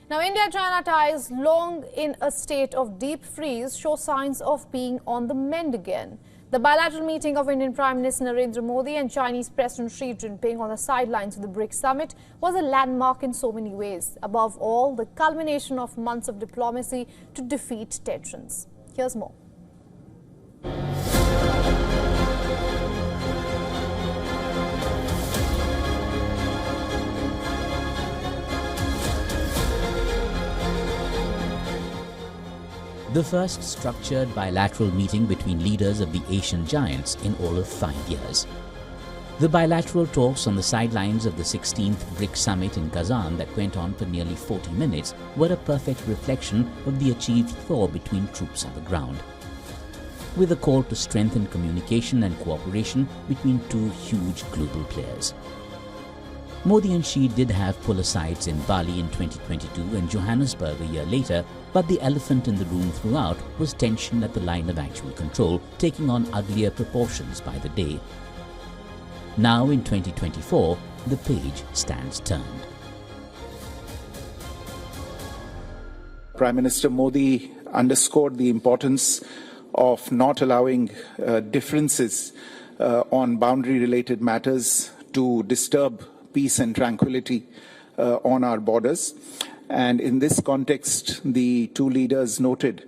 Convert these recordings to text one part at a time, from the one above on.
Now, India-China ties, long in a state of deep freeze, show signs of being on the mend again. The bilateral meeting of Indian Prime Minister Narendra Modi and Chinese President Xi Jinping on the sidelines of the BRICS Summit was a landmark in so many ways. Above all, the culmination of months of diplomacy to defeat tensions. Here's more. The first structured bilateral meeting between leaders of the Asian giants in all of 5 years. The bilateral talks on the sidelines of the 16th BRICS Summit in Kazan that went on for nearly 40 minutes were a perfect reflection of the achieved thaw between troops on the ground. With a call to strengthen communication and cooperation between two huge global players. Modi and Xi did have pull-asides in Bali in 2022 and Johannesburg a year later, but the elephant in the room throughout was tension at the line of actual control, taking on uglier proportions by the day. Now in 2024, the page stands turned. Prime Minister Modi underscored the importance of not allowing differences on boundary-related matters to disturb peace and tranquility on our borders. And in this context, the two leaders noted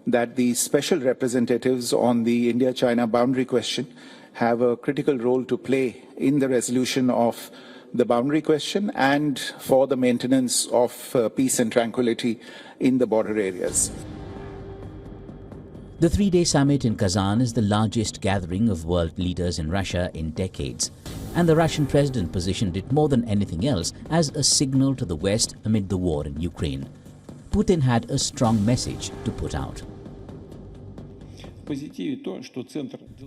that the special representatives on the India-China boundary question have a critical role to play in the resolution of the boundary question and for the maintenance of peace and tranquility in the border areas. The three-day summit in Kazan is the largest gathering of world leaders in Russia in decades. And the Russian president positioned it more than anything else as a signal to the West amid the war in Ukraine. Putin had a strong message to put out.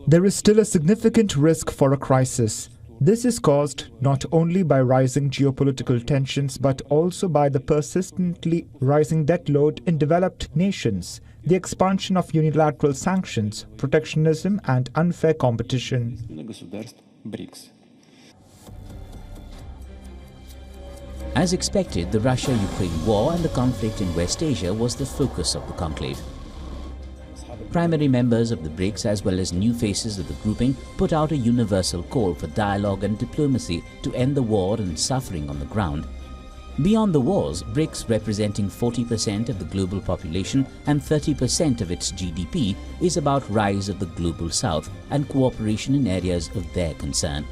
There is still a significant risk for a crisis. This is caused not only by rising geopolitical tensions but also by the persistently rising debt load in developed nations, the expansion of unilateral sanctions, protectionism and unfair competition. As expected, the Russia-Ukraine war and the conflict in West Asia was the focus of the conclave. Primary members of the BRICS as well as new faces of the grouping put out a universal call for dialogue and diplomacy to end the war and suffering on the ground. Beyond the wars, BRICS, representing 40% of the global population and 30% of its GDP, is about rise of the global south and cooperation in areas of their concern.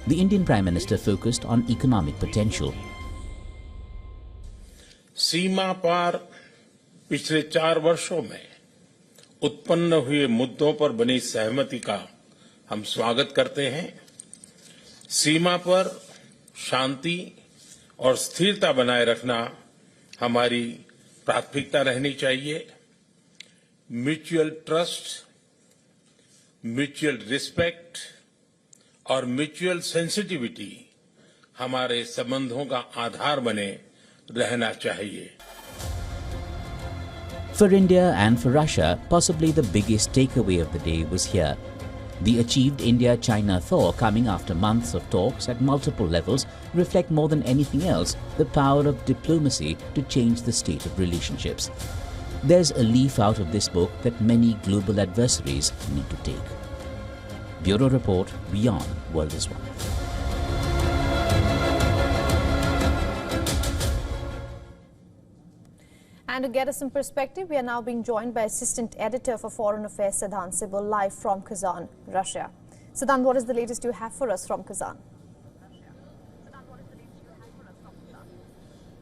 The Indian Prime Minister focused on economic potential. सीमा पार पिछले 4 वर्षों में उत्पन्न हुए मुद्दों पर बनी सहमति का हम स्वागत करते हैं। सीमा पर शांति और स्थिरता बनाए रखना हमारी प्राथमिकता रहनी चाहिए। म्यूचुअल ट्रस्ट, म्यूचुअल रिस्पेक्ट और म्यूचुअल सेंसिटिविटी हमारे संबंधों का आधार बने रहना चाहिए। For India and for Russia, possibly the biggest takeaway of the day was here. The achieved India-China thaw coming after months of talks at multiple levels reflect more than anything else the power of diplomacy to change the state of relationships. There's a leaf out of this book that many global adversaries need to take. Bureau Report, WION World is One. And to get us some perspective, we are now being joined by Assistant Editor for Foreign Affairs, Siddhant Sibal, live from Kazan, Russia. Siddhant, what is the latest you have for us from Kazan?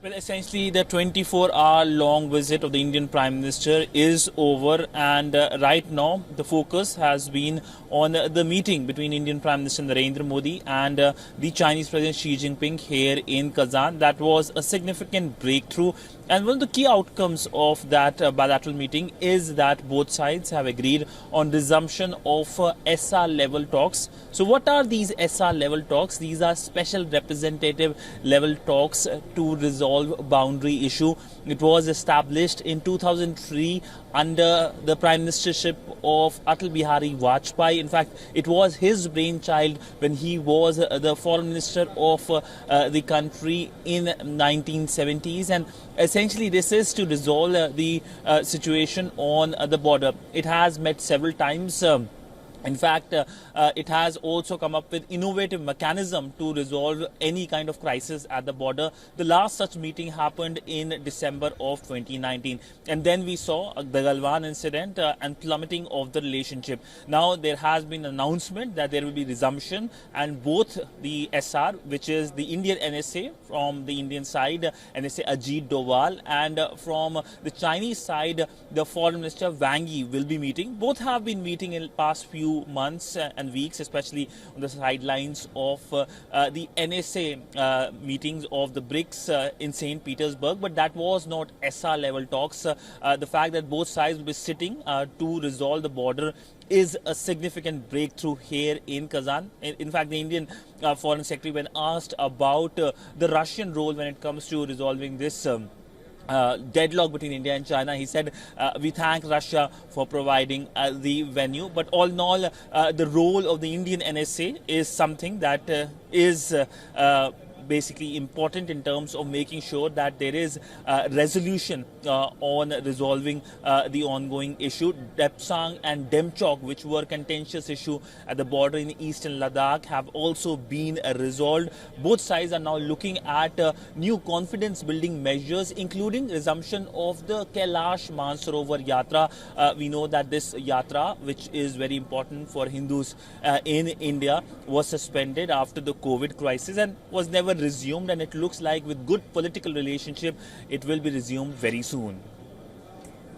Well, essentially, the 24-hour long visit of the Indian Prime Minister is over, and right now the focus has been on the meeting between Indian Prime Minister Narendra Modi and the Chinese President Xi Jinping here in Kazan. That was a significant breakthrough And one of the key outcomes of that bilateral meeting is that both sides have agreed on resumption of SR level talks. So what are these SR level talks? These are special representative level talks to resolve boundary issue. It was established in 2003 under the Prime Ministership of Atal Bihari Vajpayee. In fact, it was his brainchild when he was the Foreign Minister of the country in 1970s. And essentially, this is to resolve the situation on the border. It has met several times. In fact, it has also come up with innovative mechanism to resolve any kind of crisis at the border. The last such meeting happened in December of 2019. And then we saw the Galwan incident and plummeting of the relationship. Now there has been an announcement that there will be resumption, and both the SR, which is the Indian NSA from the Indian side, NSA Ajit Doval, and from the Chinese side, the Foreign Minister Wang Yi will be meeting. Both have been meeting in the past few months and weeks, especially on the sidelines of the NSA meetings of the BRICS in St. Petersburg. But that was not SR level talks. The fact that both sides will be sitting to resolve the border is a significant breakthrough here in Kazan. In fact, the Indian Foreign Secretary, when asked about the Russian role when it comes to resolving this deadlock between India and China, he said, we thank Russia for providing the venue. But all in all, the role of the Indian NSA is something that is basically important in terms of making sure that there is resolution on resolving the ongoing issue. Depsang and Demchok, which were contentious issue at the border in eastern Ladakh, have also been resolved. Both sides are now looking at new confidence building measures, including resumption of the Kailash Mansarovar Yatra. We know that this yatra, which is very important for Hindus in India, was suspended after the COVID crisis and was never resumed, and it looks like with good political relationship it will be resumed very soon.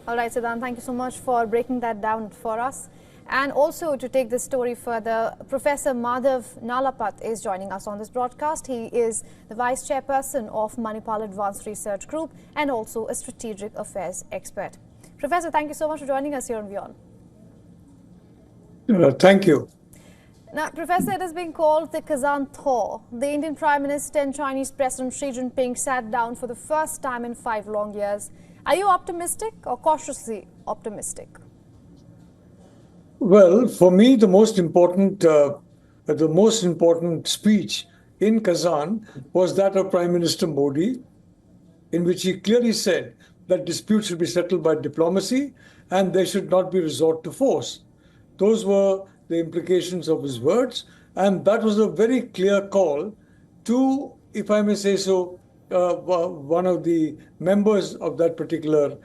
All right, Siddhant, thank you so much for breaking that down for us. And also, to take this story further, Professor Madhav Nalapat is joining us on this broadcast. He is the Vice Chairperson of Manipal Advanced Research Group and also a strategic affairs expert. Professor, thank you so much for joining us here on WION. Thank you. Now, Professor, it has been called the Kazan thaw. The Indian Prime Minister and Chinese President Xi Jinping sat down for the first time in 5 long years. Are you optimistic or cautiously optimistic? Well, for me, the most important speech in Kazan was that of Prime Minister Modi, in which he clearly said that disputes should be settled by diplomacy and they should not be resort to force. Those were the implications of his words, and that was a very clear call to, if I may say so, one of the members of that particular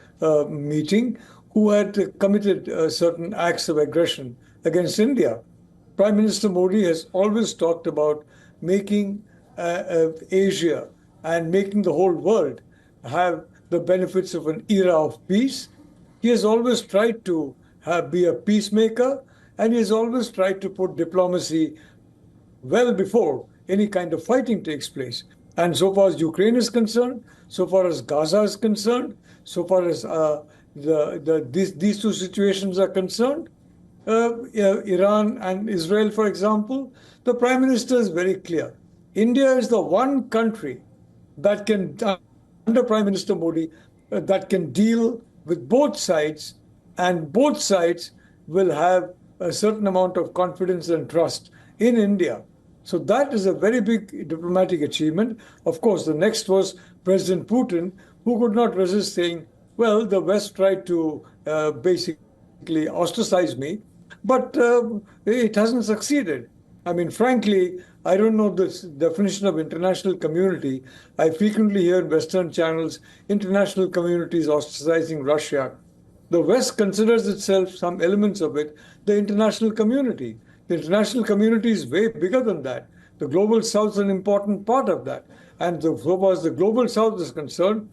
meeting who had committed certain acts of aggression against India. Prime Minister Modi has always talked about making Asia and making the whole world have the benefits of an era of peace. He has always tried to be a peacemaker, and he has always tried to put diplomacy well before any kind of fighting takes place. And so far as Ukraine is concerned, so far as Gaza is concerned, so far as these two situations are concerned, Iran and Israel, for example, the Prime Minister is very clear. India is the one country that can, under Prime Minister Modi, that can deal with both sides, and both sides will have a certain amount of confidence and trust in India. So that is a very big diplomatic achievement. Of course, the next was President Putin, who could not resist saying, well, the West tried to basically ostracize me, but it hasn't succeeded. I mean, frankly, I don't know the definition of international community. I frequently hear in Western channels, international communities ostracizing Russia. The West considers itself, some elements of it, the international community. The international community is way bigger than that. The Global South is an important part of that. And so far as the Global South is concerned,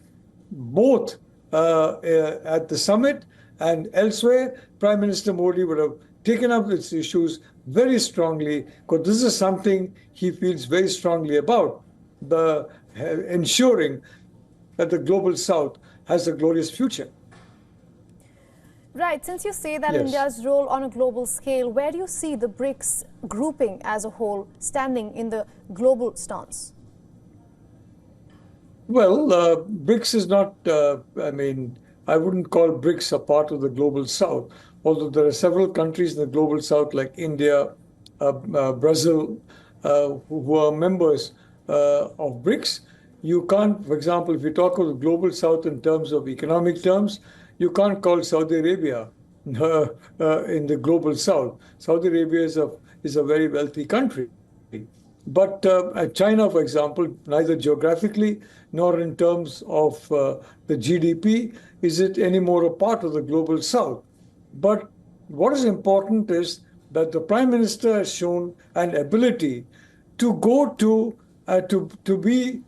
both at the summit and elsewhere, Prime Minister Modi would have taken up these issues very strongly, because this is something he feels very strongly about, the ensuring that the global South has a glorious future. Right. Since you say that Yes. India's role on a global scale, where do you see the BRICS grouping as a whole standing in the global stance? Well, BRICS is not, I wouldn't call BRICS a part of the global South, although there are several countries in the global South like India, Brazil, who are members of BRICS. You can't, for example, if you talk of the global South in terms of economic terms, you can't call Saudi Arabia in the global South. Saudi Arabia is a very wealthy country. But China, for example, neither geographically nor in terms of the GDP is it any more a part of the global South. But what is important is that the Prime Minister has shown an ability to go to be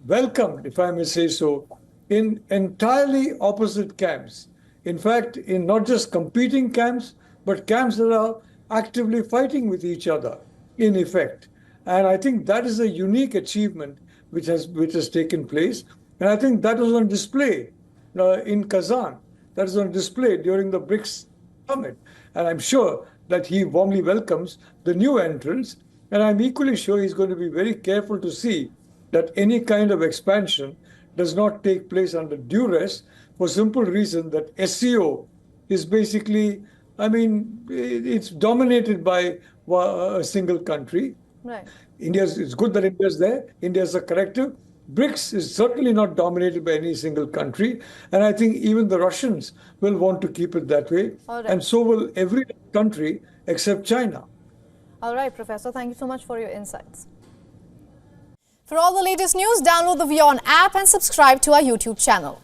welcomed, if I may say so, in entirely opposite camps. In fact, in not just competing camps, but camps that are actively fighting with each other, in effect. And I think that is a unique achievement which has taken place. And I think that was on display in Kazan. That is on display during the BRICS Summit. And I'm sure that he warmly welcomes the new entrants. And I'm equally sure he's going to be very careful to see that any kind of expansion does not take place under duress, for simple reason that SCO is basically, it's dominated by a single country. Right. It's good that India's there. India's a corrective. BRICS is certainly not dominated by any single country. And I think even the Russians will want to keep it that way. All right. And so will every country except China. All right, Professor. Thank you so much for your insights. For all the latest news, download the WION app and subscribe to our YouTube channel.